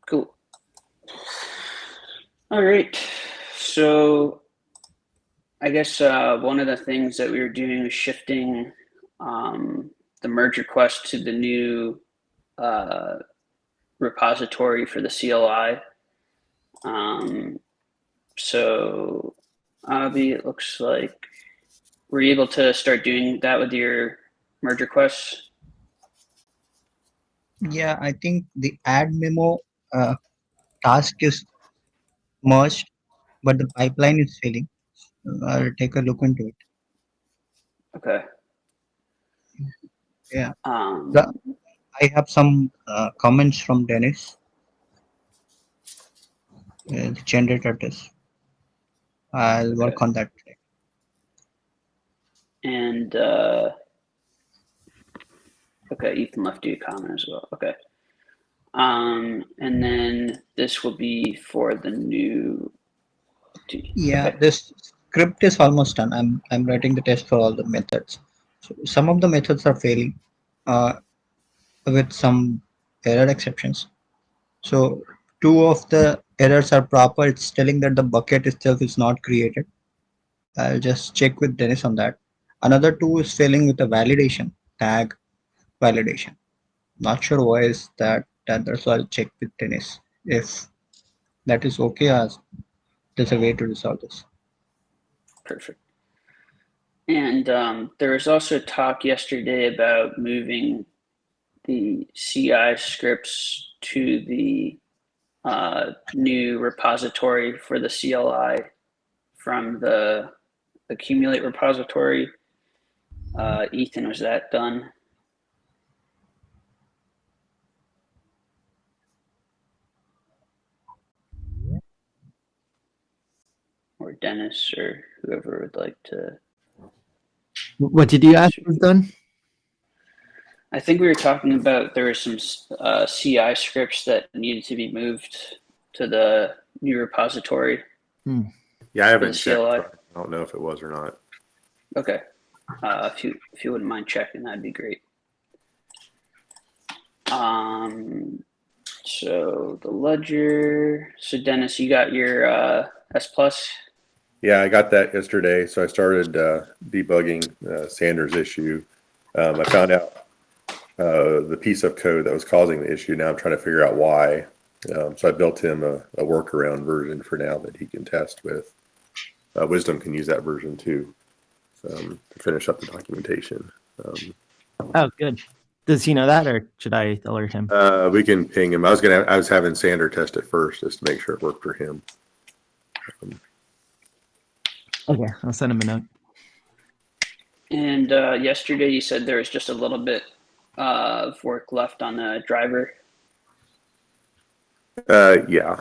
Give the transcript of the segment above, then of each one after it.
Cool. All right. So I guess one of the things that we were doing was shifting the merge request to the new uh, repository for the CLI. So Avi, it looks like were you able to start doing that with your merge requests? Yeah, I think the add memo uh, task is merged, but the pipeline is failing. I'll take a look into it. Okay. Yeah, the, Um, I have some comments from Dennis, the generator test. I'll okay. work on that today. And okay, Ethan left you a comment as well. Okay. And then this will be for the new T. Yeah, Okay. this script is almost done. I'm writing the test for all the methods. So some of the methods are failing uh, with some error exceptions. So two of the errors are proper. It's telling that the bucket itself is not created. I'll just check with Dennis on that. Another two is failing with the validation tag validation. Not sure why is that. That's why I'll check with Dennis if that is okay. As there's a way to resolve this. Perfect. And there was also talk yesterday about moving the CI scripts to the new repository for the CLI from the accumulate repository. Ethan, was that done? Or Dennis or whoever would like to What did you ask answer. was done? I think we were talking about there were some CI scripts that needed to be moved to the new repository Yeah, I for the haven't checked. CLI. I don't know if it was or not. Okay. If you wouldn't mind checking, that'd be great. So the ledger. So Dennis, you got your S plus. Yeah, I got that yesterday. So I started debugging Sanders' issue. I found out the piece of code that was causing the issue. Now I'm trying to figure out why. So I built him a workaround version for now that he can test with. Wisdom can use that version too to finish up the documentation. Oh, good. Does he know that, or should I alert him? We can ping him. I was having Sander test it first just to make sure it worked for him. Okay, I'll send him a note. And yesterday you said there was just a little bit of work left on the driver, Yeah,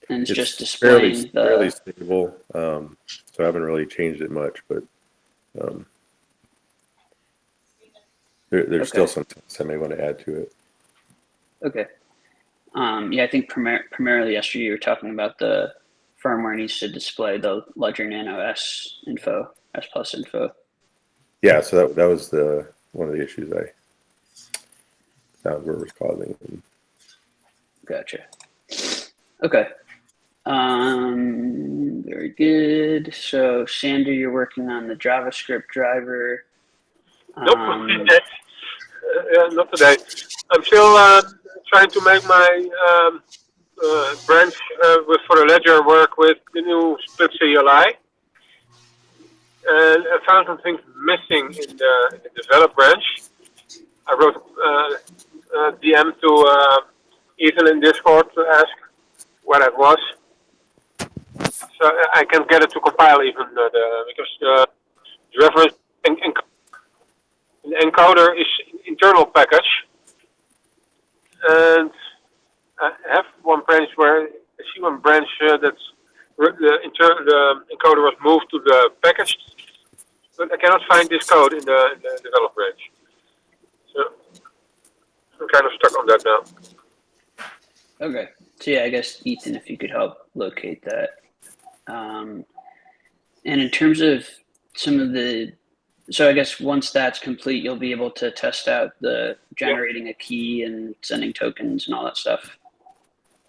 and it's just displaying fairly the. stable. So I haven't really changed it much, but there's still some things I may want to add to it. Okay. Yeah, I think primarily yesterday you were talking about the firmware needs to display the Ledger Nano S info, S plus info. Yeah, so that was one of the issues I found where it was causing. Gotcha. Okay. Very good. So Sander, you're working on the JavaScript driver. Nope, not today. I'm still trying to make my branch for the ledger work with the new split CLI. And I found some things missing in the develop branch. I wrote a DM to Ethan in Discord to ask what that was. So I can get it to compile even because the reference encoder is internal package, and I have one branch where I see one branch that's the encoder was moved to the package, but I cannot find this code in the develop branch. So I'm kind of stuck on that now. Okay. So yeah, I guess Ethan, if you could help locate that. And in terms of some of the, so I guess once that's complete, you'll be able to test out the generating a key and sending tokens and all that stuff.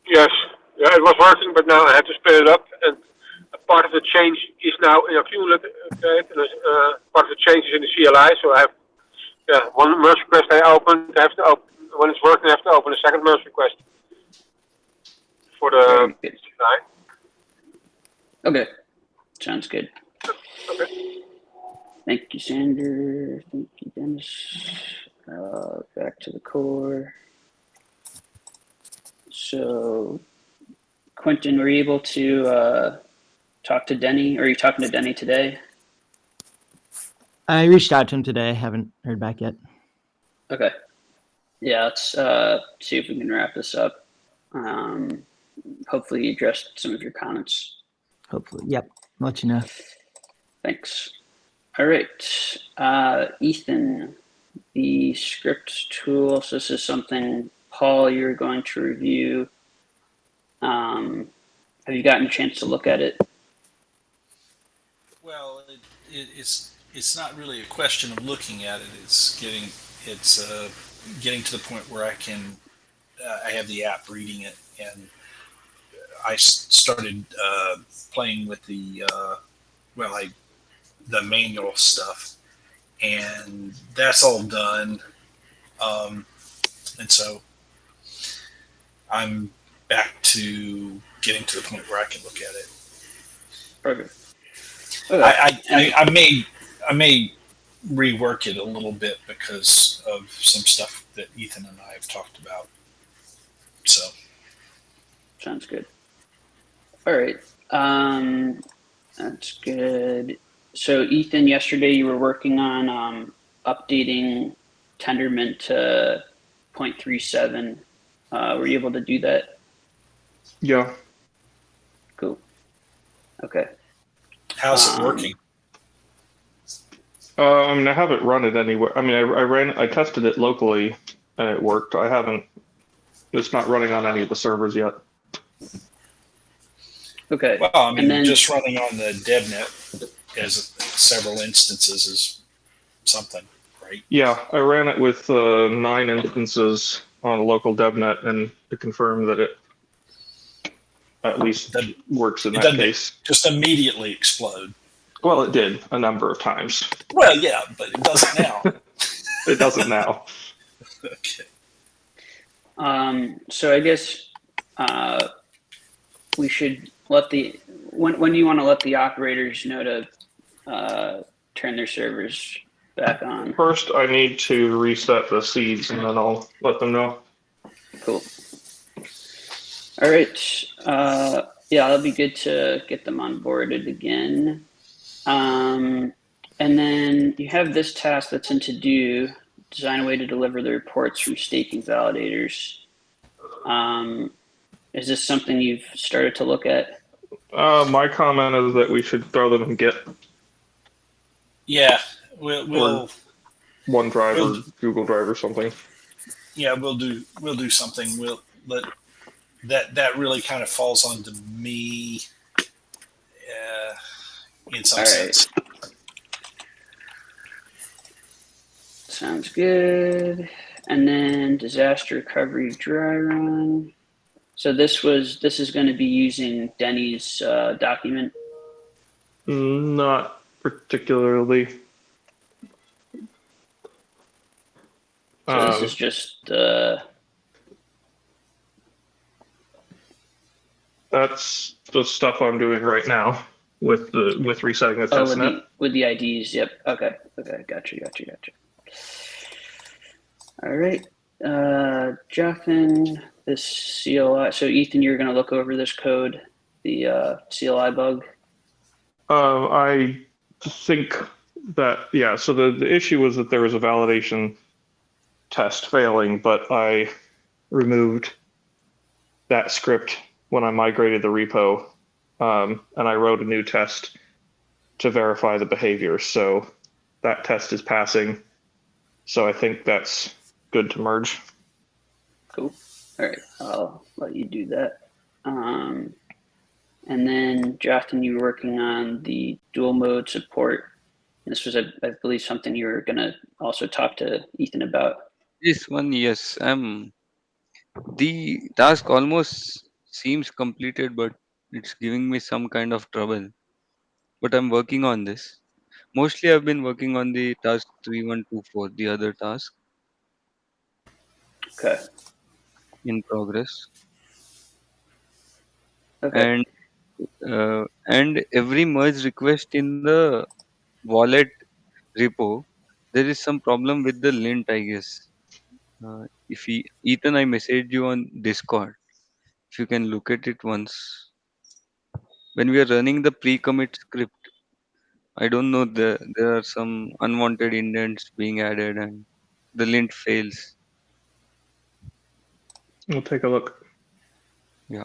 Yes. Yeah, it was working, but now I have to split it up, and a part of the change is now in accumulate, and part of the change is in the CLI. So I have one merge request I open. I have to open when it's working. I have to open a second merge request for the Very good. CLI. Okay, sounds good. Okay. Thank you, Sander. Thank you, Dennis. Back to the core. So, Quentin, were you able to talk to Denny? Or are you talking to Denny today? I reached out to him today. Haven't heard back yet. Okay. Yeah, let's see if we can wrap this up. Hopefully, you addressed some of your comments. Hopefully. Yep. I'll let you know. Thanks. All right. Ethan, the script tool. So this is something, Paul, you're going to review. Have you gotten a chance to look at it? Well, it's not really a question of looking at it. It's getting to the point where I have the app reading it, and I started playing with the manual stuff, and that's all done. And so I'm back to getting to the point where I can look at it. Perfect. Okay. I may rework it a little bit because of some stuff that Ethan and I have talked about. So Sounds good. All right. That's good. So Ethan, yesterday you were working on updating Tendermint to 0.37. Were you able to do that? Yeah. Cool. Okay. how's it working? I mean, I haven't run it anywhere. I mean, I tested it locally and it worked. It's not running on any of the servers yet. Okay. Well, I mean, And then, just running on the DevNet as several instances is something, right? Yeah, I ran it with 9 instances on a local DevNet and to confirm that it at least works in It that doesn't case. just immediately explode. Well, it did a number of times. Well, yeah, but it doesn't now. It doesn't now. Okay. so I guess we should let when do you want to let the operators know to turn their servers back on? First, I need to reset the seeds and then I'll let them know. Cool. All right. Yeah, that'll be good to get them onboarded again. And then you have this task that's in to do, design a way to deliver the reports from staking validators. Is this something you've started to look at? My comment is that we should throw them in Git, Yeah, we'll OneDrive or Google Drive or something. yeah we'll do something. We'll let that really kind of falls onto me in some All right. sense. Sounds good. And then disaster recovery dry run. So this is going to be using Denny's document. Not particularly. So this is just that's the stuff I'm doing right now with resetting the testnet. with the IDs. Yep. Okay. Gotcha. All right. Jotham, this CLI. So Ethan, you're going to look over this code, the CLI bug. I think that So the issue was that there was a validation test failing, but I removed that script when I migrated the repo, and I wrote a new test to verify the behavior. So that test is passing. So I think that's good to merge. Cool. All right, I'll let you do that. And then, Jotham, you were working on the dual mode support. This was, I believe, something you were going to also talk to Ethan about. This one, yes. The task almost seems completed, but it's giving me some kind of trouble. But I'm working on this. Mostly, I've been working on the task 3124, the other task Okay. in progress, Okay. and every merge request in the wallet repo, there is some problem with the lint, I guess. If Ethan, I messaged you on Discord. If you can look at it once. When we are running the pre-commit script, I don't know, there are some unwanted indents being added and the lint fails. We'll take a look. Yeah.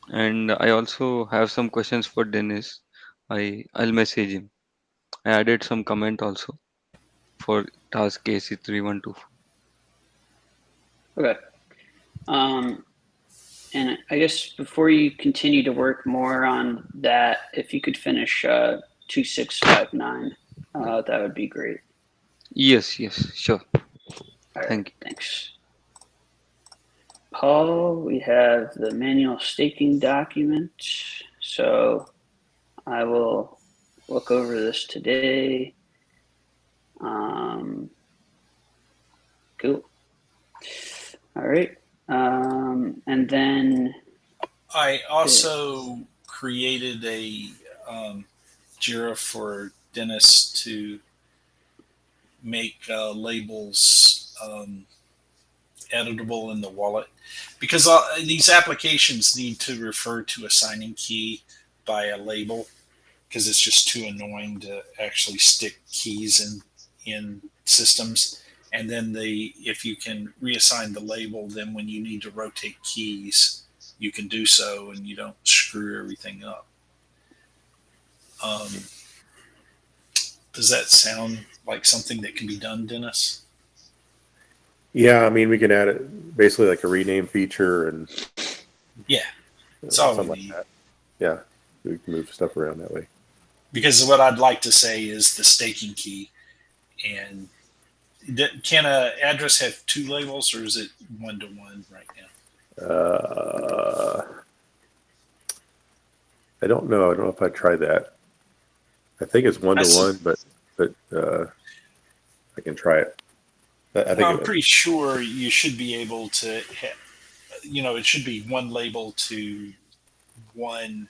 And I also have some questions for Dennis. I'll message him. I added some comment also for task AC3124. Okay. And I guess before you continue to work more on that, if you could finish 2659, that would be great. Yes, yes, sure. All right. Thank you. Thanks. Paul, we have the manual staking document. So I will look over this today. Cool. All right. And then I also created a Jira for Dennis to make labels editable in the wallet, because these applications need to refer to a signing key by a label, because it's just too annoying to actually stick keys in systems. And then if you can reassign the label, then when you need to rotate keys, you can do so and you don't screw everything up. Does that sound like something that can be done, Dennis? Yeah, I mean, we can add it basically like a rename feature and Yeah, it's all something we like need. that. Yeah, we can move stuff around that way. Because what I'd like to say is the staking key. And can an address have two labels, or is it 1-to-1 right now? I don't know. I don't know if I tried that. I think it's 1-to-1, but I can try it. I think I'm pretty sure you should be able to, it should be one label to one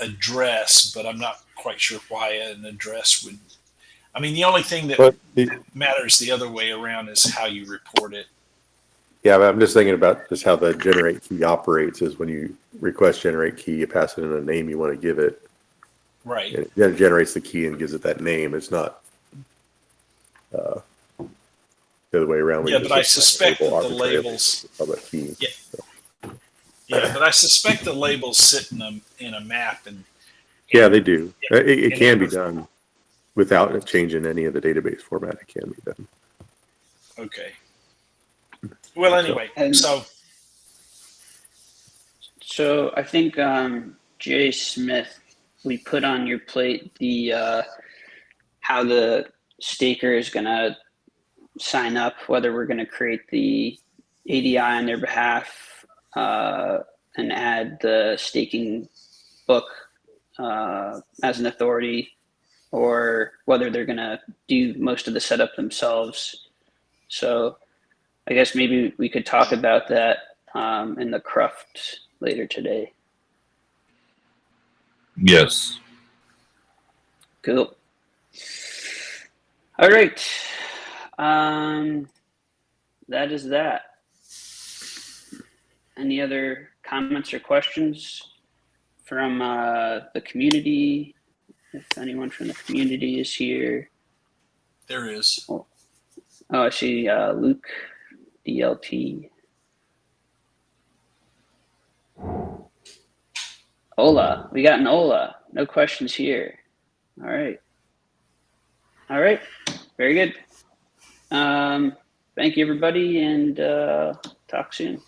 address, but I'm not quite sure why an address would. I mean, the only thing that matters the other way around is how you report it. Yeah, but I'm just thinking about just how the generate key operates is when you request generate key, you pass it in a name you want to give it. Right. And it generates the key and gives it that name. It's not the other way around. Yeah, but I suspect that the labels. Public key. Yeah. Yeah, but I suspect the labels sit in a map, and yeah, they do. It can be done without changing any of the database format. It can be done. Okay. Well, anyway, so I think Jay Smith, we put on your plate the how the staker is gonna sign up, whether we're gonna create the ADI on their behalf and add the staking book as an authority, or whether they're gonna do most of the setup themselves. So I guess maybe we could talk about that in the cruft later today. Yes. Cool. All right. That is that. Any other comments or questions from the community? If anyone from the community is here. There is. Oh, I see Luke, DLT. Ola. We got an Ola. No questions here. All right. All right. Very good. Thank you, everybody, and talk soon.